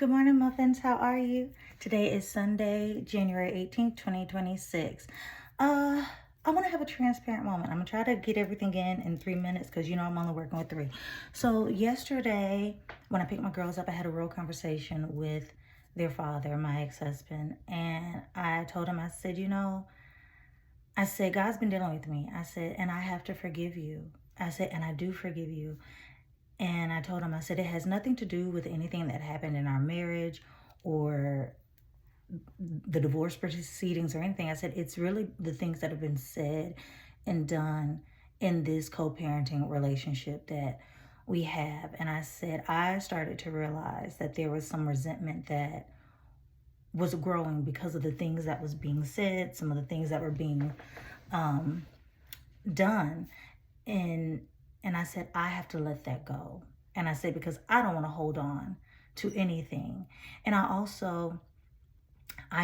Good morning, muffins. How are you? Today is Sunday, January 18th, 2026. I want to have a transparent moment. I'm going to try to get everything in 3 minutes because you know I'm only working with three. So yesterday, when I picked my girls up, I had a real conversation with their father, my ex-husband, and I told him, I said, God's been dealing with me. I said, and I have to forgive you. I said, and I do forgive you. And I told him, I said, it has nothing to do with anything that happened in our marriage or the divorce proceedings or anything. I said, it's really the things that have been said and done in this co-parenting relationship that we have. And I said, I started to realize that there was some resentment that was growing because of the things that was being said, some of the things that were being done. And I said, I have to let that go. And I said, because I don't want to hold on to anything. And I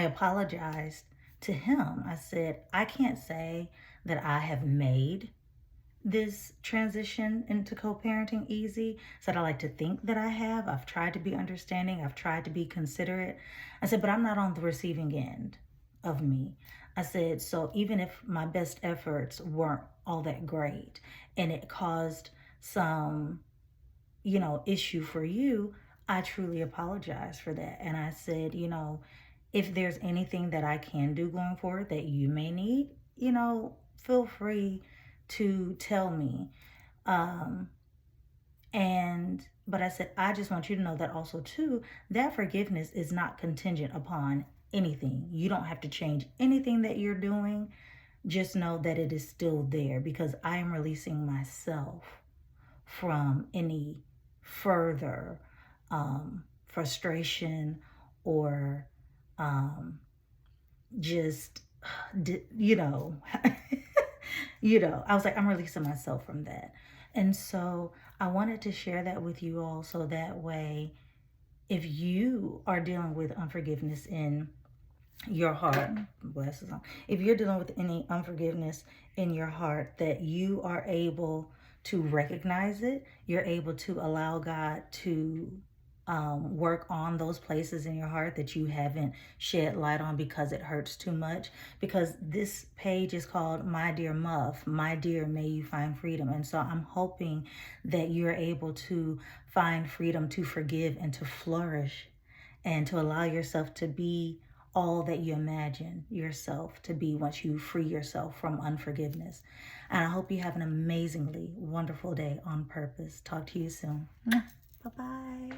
apologized to him. I said, I can't say that I have made this transition into co-parenting easy. I said, I like to think that I have. I've tried to be understanding. I've tried to be considerate. I said, but I'm not on the receiving end of me. I said, so even if my best efforts weren't all that great and it caused some, issue for you, I truly apologize for that. And I said, if there's anything that I can do going forward that you may need, feel free to tell me. But I said, I just want you to know that also too, that forgiveness is not contingent upon anything. You don't have to change anything that you're doing. Just know that it is still there because I am releasing myself from any further frustration or just, I was like, I'm releasing myself from that. And so I wanted to share that with you all so that way, if you are dealing with unforgiveness in your heart, glasses on, if you're dealing with any unforgiveness in your heart, that you are able to recognize it, you're able to allow God to work on those places in your heart that you haven't shed light on because it hurts too much. Because this page is called My Dear M.U.F.F, My Dear, May You Find Freedom. And so I'm hoping that you're able to find freedom to forgive and to flourish and to allow yourself to be all that you imagine yourself to be once you free yourself from unforgiveness. And I hope you have an amazingly wonderful day on purpose. Talk to you soon. Bye-bye.